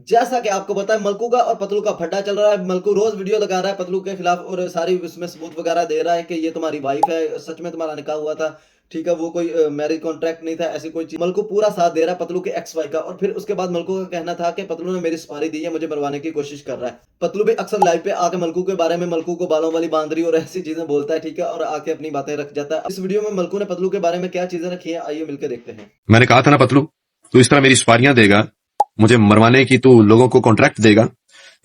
जैसा कि आपको पता है मलकू का और पतलू का फड्डा चल रहा है। मलकू रोज वीडियो लगा रहा है पतलू के खिलाफ और सारी उसमें सबूत वगैरह दे रहा है कि ये तुम्हारी वाइफ है, सच में तुम्हारा निकाह हुआ था, ठीक है, वो कोई मैरिज कॉन्ट्रैक्ट नहीं था, ऐसी कोई चीज। मलकू पूरा साथ दे रहा है पतलू के एक्स वाई का। और फिर उसके बाद मलकू का कहना था कि पतलू ने मेरी सुपारी दी है, मुझे मरवाने की कोशिश कर रहा है। पतलू भी अक्सर लाइव पे आके मलकू के बारे में, मलकू को बालों वाली बांदरी और ऐसी चीजें बोलता है, ठीक है, और आके अपनी बातें रख जाता है। इस वीडियो में मलकू ने पतलू के बारे में क्या चीजें रखी है, आइए मिलकर देखते हैं। मैंने कहा था ना पतलू, तू इस तरह मेरी सुपारियां देगा, मुझे मरवाने की, तू लोगों को कॉन्ट्रैक्ट देगा,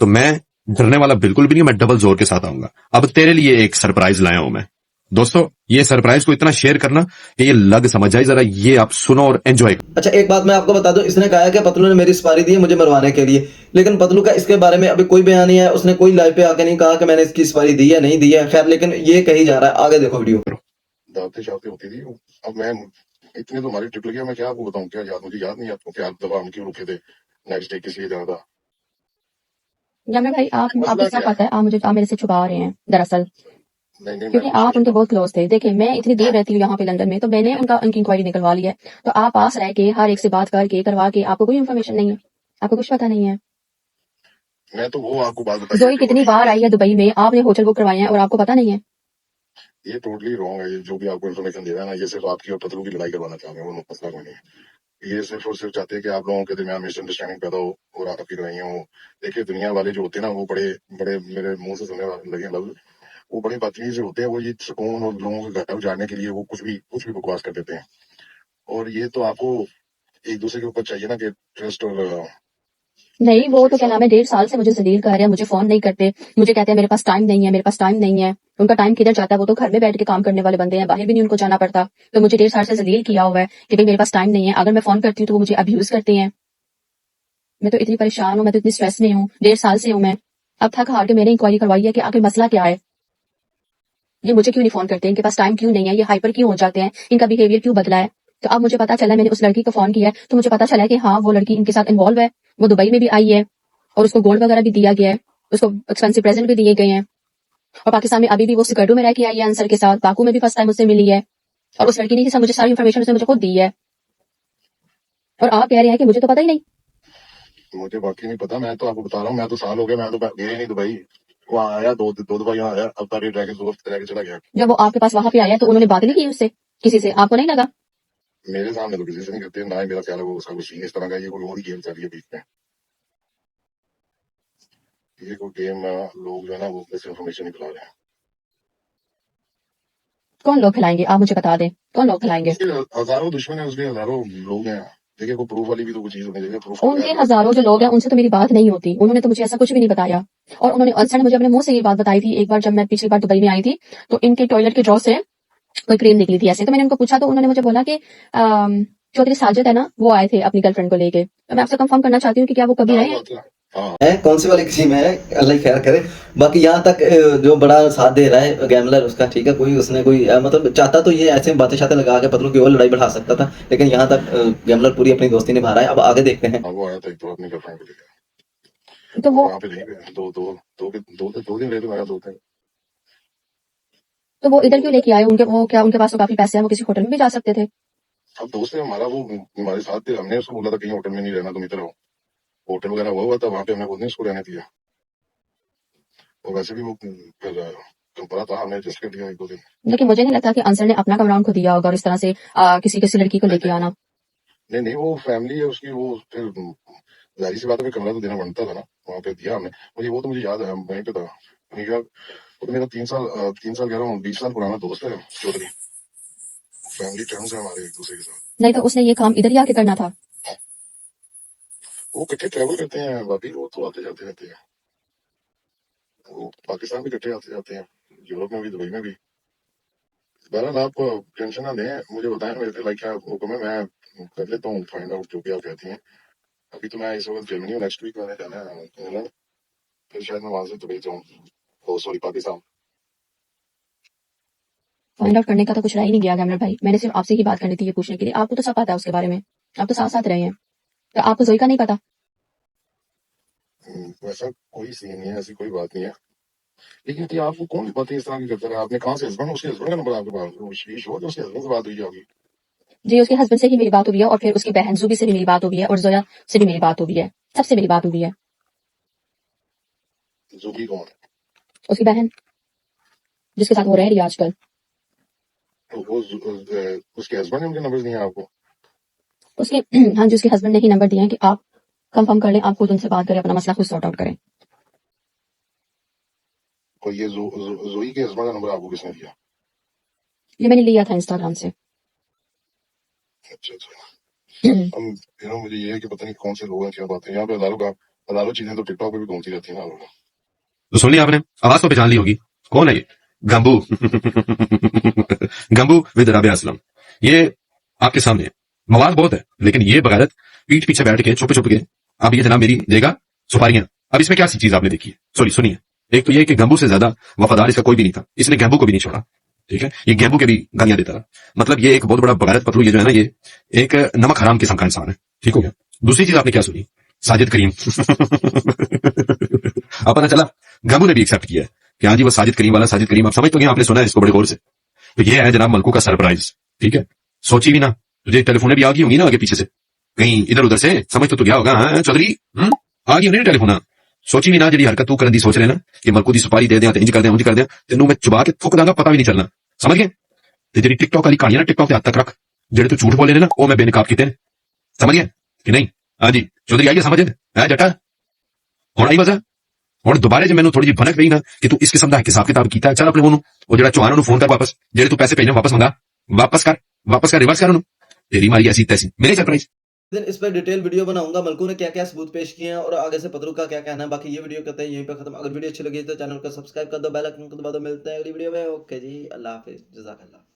तो मैं डरने वाला बिल्कुल भी नहीं, मैं डबल जोर के साथ आऊंगा। अब तेरे लिए एक सरप्राइज लाया हूं मैं। दोस्तों, ये सरप्राइज को इतना शेयर करना कि ये लग समझ जाए, जरा ये आप सुनो और एंजॉय। अच्छा, एक बात मैं आपको बता दूं, इसने कहा है कि पतलू ने मेरी सुपारी दी है मुझे मरवाने के लिए, लेकिन पतलू का इसके बारे में अभी कोई बयान नहीं है। उसने कोई लाइव पे आके नहीं कहा कि मैंने इसकी सुपारी दी है, नहीं दी है। खैर, लेकिन ये कही जा रहा है, आगे देखो वीडियो। दावतें शावतें होती थी। अब मैं इतने तो हमारी ट्रिप लगी, मैं क्या आपको बताऊं, क्या याद, मुझे याद नहीं आपको क्या दफा हम क्यों रुके थे, नेक्स्ट डे किस लिए जाना था। जमना भाई, आपको मसला सब क्या पता है, आप मेरे से छुपा रहे हैं दरअसल, नहीं नहीं, क्योंकि आप उनके बहुत क्लोज थे। देखिए, मैं इतनी देर रहती हूँ यहाँ पे लंदन में, तो मैंने उनकी इंक्वायरी निकलवा ली है। तो आप पास रह के हर एक से बात करके करवा के आपको कोई इन्फॉर्मेशन नहीं है, आपको कुछ पता नहीं है। मैं तो वो आपको बात बताई जोई कितनी बार आई है दुबई में, आपने होटल बुक करवाए हैं और आपको पता नहीं है। ये टोटली रॉन्ग है। ये जो भी आपको इन्फॉर्मेशन दे रहा है ना, ये सिर्फ आपकी और पतलू की लड़ाई करवाना चाह रहे हैं, वो मसला कोई नहीं है। ये सिर्फ और सिर्फ चाहते हैं कि आप लोगों के दरमियान मिसअंडरस्टैंडिंग पैदा हो और आपकी लड़ाइयाँ हो। देखिए, दुनिया वाले जो होते हैं ना, वो बड़े बड़े, मेरे मुंह से सुनने लगे लफ्ज, वो बड़े बदतमीज होते हैं। वो ये सुकून और लोगों का घाटा उजाड़ने के लिए वो कुछ भी बकवास कर देते हैं। और ये तो आपको एक दूसरे के ऊपर चाहिए ना कि ट्रस्ट और नहीं, वो तो क्या नाम है, 1.5 साल से मुझे जलील कर रहे हैं, मुझे फोन नहीं करते, मुझे कहते हैं मेरे पास टाइम नहीं है, मेरे पास टाइम नहीं है। उनका टाइम किधर जाता है, वो तो घर में बैठ के काम करने वाले बंदे हैं, बाहर भी नहीं उनको जाना पड़ता। तो मुझे 1.5 साल से जलील किया हुआ है कि भाई मेरे पास टाइम नहीं है। अगर मैं फोन करती हूँ तो वो मुझे अब्यूज करते हैं। मैं तो इतनी परेशान हूँ, मैं तो इतनी स्ट्रेस में हूँ, 1.5 साल से हूँ मैं। अब थक हार के मैंने इंक्वायरी करवाई है कि आखिर मसला क्या है, ये मुझे क्यों नहीं फोन करते, इनके पास टाइम क्यों नहीं है, ये हाइपर क्यों हो जाते हैं, इनका बिहेवियर क्यों बदला है। तो अब मुझे पता चला, मैंने उस लड़की को फोन किया है तो मुझे पता चला कि हाँ, वो लड़की इनके साथ इन्वॉल्व है। वो दुबई में भी आई है और उसको गोल्ड वगैरह भी दिया गया है, उसको एक्सपेंसिव प्रेजेंट भी दिए गए हैं। और पाकिस्तान में अभी भी वो सिकर्डो में रह के आई है अंसर के साथ, बाकू में भी फर्स्ट टाइम उससे मिली है। और उस लड़की ने मुझे सारी इन्फॉर्मेशन उसने मुझे खुद दी है। और आप कह रहे हैं कि मुझे तो पता ही नहीं। मुझे बाकी नहीं पता। मैं तो आपको बता रहा हूँ, मैं तो साल हो गया, मैं तो गया ही नहीं दुबई। वहाँ आया, दो दफा यहाँ आया, अब तारीख रह के दोस्त रह के चला गया। जब वो आपके पास वहां पे आया तो उन्होंने बात नहीं की उससे, किसी से, आपको नहीं लगा? मेरे सामने तो किसी से नहीं करते ना ही, मेरा ख्याल है वो उसका कुछ सीन इस तरह का, ये कोई और ही गेम चल रही है बीच में। ये कोई गेम, लोग जो है ना वो मिस इन्फॉर्मेशन ही फैला रहे हैं। कौन लोग खिलाएंगे, आप मुझे बता दें, कौन लोग खिलाएंगे? उसके हजारों दुश्मन है, उसके हजारों लोग हैं। देखिए, कोई प्रूफ वाली भी तो कोई चीज होनी चाहिए, प्रूफ उनके हजारों जो लोग हैं उनसे तो मेरी बात नहीं होती, उन्होंने तो मुझे ऐसा कुछ भी नहीं बताया। और उन्होंने अंसर ने मुझे अपने मुंह से ये बात बताई थी एक बार, जब मैं पिछली बार दुबई में आई थी, तो इनके टॉयलेट के ड्रॉ से कोई क्रीम निकली थी ऐसे। तो मैंने उनको पूछा तो उन्होंने मुझे बोला कि चौधरी साजिद है ना, वो आए थे अपनी गर्लफ्रेंड को लेके। तो मैं आपसे कंफर्म करना चाहती हूँ कि क्या वो कभी आए हैं? है कौन सी वाली किसी में है, अल्लाह ही खैर करे। बाकी यहाँ तक जो बड़ा साथ दे रहा है गैमलर उसका, ठीक है, कोई उसने कोई मतलब चाहता तो ये ऐसे बातें शातें लगा के पतलू की और लड़ाई बढ़ा सकता था, लेकिन यहाँ तक गैमलर पूरी अपनी दोस्ती निभा रहा है। अब आगे देखते हैं। वो आया था एक तो अपनी गर्लफ्रेंड को लेकर, तो वो वहां पे नहीं गए, दो दिन रहे थे, मैं 2 दिन। तो वो इधर क्यों लेके आए? उनके वो क्या, उनके पास तो काफी पैसे हैं, वो किसी होटल में भी जा सकते थे। अब दोस्त है हमारा, वो हमारे साथ थे, हमने उसको बोला था कहीं होटल में नहीं रहना, तुम इधर आओ। होटल वगैरह हुआ था वहां पे, हमने खुद नहीं उसको रहने दिया। और वैसे भी वो फिर पड़ा था, हमने एडजस्ट कर दिया 1-2 दिन। लेकिन मुझे नहीं लगता कि अंसर ने अपना कमरा उनको दिया होगा और इस तरह से किसी किसी लड़की को लेके आना। नहीं नहीं, वो फैमिली है उसकी, वो फिर जाहिर सी बात है, फिर कमरा तो देना बनता था ना, वहां पे दिया हमने। मुझे याद है, हम वहीं पे था। मेरा वो तो मेरा 3 साल कह रहा हूँ, 20 साल पुराना दोस्त है चौधरी। फैमिली टर्म्स है हमारे एक दूसरे के साथ। नहीं तो उसने ये काम इधर ही आके करना था। वो इकट्ठे ट्रैवल करते हैं भाभी, वो तो आते जाते रहते हैं। वो पाकिस्तान भी इकट्ठे आते जाते हैं, यूरोप में भी, दुबई में भी। बहरहाल आप टेंशन ना लें, मुझे बताएं मेरे लाइक क्या हुक्म है, मैं कर लेता हूँ फाइंड आउट जो भी आप कहती हैं। अभी तो मैं इस वक्त जर्मनी हूँ, नेक्स्ट वीक मैंने जाना है इंग्लैंड, फिर शायद मैं वहां से दुबई जाऊँ, ओ सॉरी पाकिस्तान। फाइंड आउट करने का तो कुछ रह ही नहीं गया गैमलर भाई, मैंने सिर्फ आपसे ही बात करनी थी ये पूछने के लिए। आपको तो सब पता है उसके बारे में, आप तो साथ साथ रहे हैं। तो आपको जोई का नहीं पता? वैसा कोई सीन नहीं है, ऐसी कोई बात नहीं है। लेकिन कि आपको कौन सी बातें इस तरह की करता रहा, आपने कहाँ से हस्बैंड, उसके हस्बैंड का नंबर आपके पास, वो शीश हो, उसके हस्बैंड से बात हुई होगी। जी, उसके हस्बैंड से ही मेरी बात हुई है और फिर उसकी बहन ज़ुबी से भी मेरी बात हुई है और ज़ोया से भी मेरी बात हुई है। सबसे मेरी बात हुई है। जुबी कौन है? उसकी बहन, जिसके साथ वो रह रही है आजकल। तो वो उसके हस्बैंड ने उनके नंबर दिए हैं आपको? उसके हाँ जी, उसके हस्बैंड ने ही नंबर दिए हैं कि आप कंफर्म कर लें, आप खुद उनसे बात करें, अपना मसला खुद सॉर्ट आउट करें। और ये जोई के हस्बैंड का नंबर आपको किसने दिया? ये मैंने लिया था इंस्टाग्राम से। अच्छा अच्छा। हम मुझे ये है कि पता नहीं कौन से लोग हैं, क्या बात है यहाँ पे। हजारों चीजें तो टिकटॉक पे भी घूमती रहती है ना लोग। तो सुन लिया आपने, आवाज तो पहचान ली होगी। कौन है ये? गंबू। गंबू विद राबिया असलम। ये आपके सामने है। मवाद बहुत है, लेकिन ये बगैरत पीठ पीछे बैठ के छुप छुप के अब ये जनाब मेरी देगा सुपारियां। अब इसमें क्या सी चीज आपने देखी है? सॉरी सुनिए। एक तो ये कि गंबू से ज्यादा वफादार इसका कोई भी नहीं था, इसने गंबू को भी नहीं छोड़ा। ठीक है, ये गैम्बू के भी गालियां देता रहा। मतलब ये एक बहुत बड़ा बगैरत पतलू, ये जो है ना, ये एक नमक हराम किस्म का इंसान है। ठीक हो गया। दूसरी चीज आपने क्या सुनी? साजिद करीम। अब पता चला गंबू ने भी एक्सेप्ट किया है कि हाँ जी वो साजिद करीम वाला साजिद करीम। आप समझ तो गए, आपने सुना है इसको बड़े गौर से। तो ये है जनाब मलकू का सरप्राइज। ठीक है, सोची भी ना, तुझे टेलीफोन भी आ गई होंगी ना आगे पीछे से, कहीं इधर उधर से, समझ तो गया होगा। हाँ चौधरी, आ गई नहीं टेलीफोन? सोची भी ना जी हरकत तू करन दी सोच रहे ना कि मलकू दी सुपारी दे दें, इंज कर दें उंज कर दें, तेनू मैं चुबा के थुक दांगा, पता भी नहीं चलना। समझ गए? ते जेडी टिकटॉक वाली कहानी ना, टिकटॉक ते हद तक रख। जेडे तू झूठ बोले ने ना, वो मैं बेनकाब कीते ने। समझ गया कि नहीं? हाँ जी चौधरी, आइए समझ है जटा। हुण आई मजा। ਹੁਣ ਦੁਬਾਰੇ ਜੇ ਮੈਨੂੰ ਥੋੜੀ ਜਿਹੀ ਭਨਕ ਪਈ ਨਾ ਕਿ ਤੂੰ ਇਸ ਕਿਸਮ ਦਾ ਹਿਸਾਬ ਕਿਤਾਬ ਕੀਤਾ, ਚੱਲ ਆਪਣੇ ਉਹਨੂੰ, ਉਹ ਜਿਹੜਾ ਚੌਹਾਨ ਉਹਨੂੰ ਫੋਨ ਕਰ ਵਾਪਸ, ਜਿਹੜੇ ਤੂੰ ਪੈਸੇ ਭੇਜਣੇ ਵਾਪਸ ਮੰਗਾ, ਵਾਪਸ ਕਰ ਰਿਵਰਸ ਕਰ ਉਹਨੂੰ। तेरी मारी ऐसी तैसी मेरे सरप्राइज। दिन इस पर डिटेल वीडियो बनाऊंगा, मलकू ने क्या क्या सबूत पेश किए हैं और आगे से पतलू का क्या कहना है। बाकी ये वीडियो करते हैं यहीं पे खत्म। अगर वीडियो अच्छी लगी तो चैनल को सब्सक्राइब कर दो, बेल आइकन को दबा दो। मिलते हैं अगली वीडियो में। ओके जी, अल्लाह हाफिज, जज़ाकल्लाह।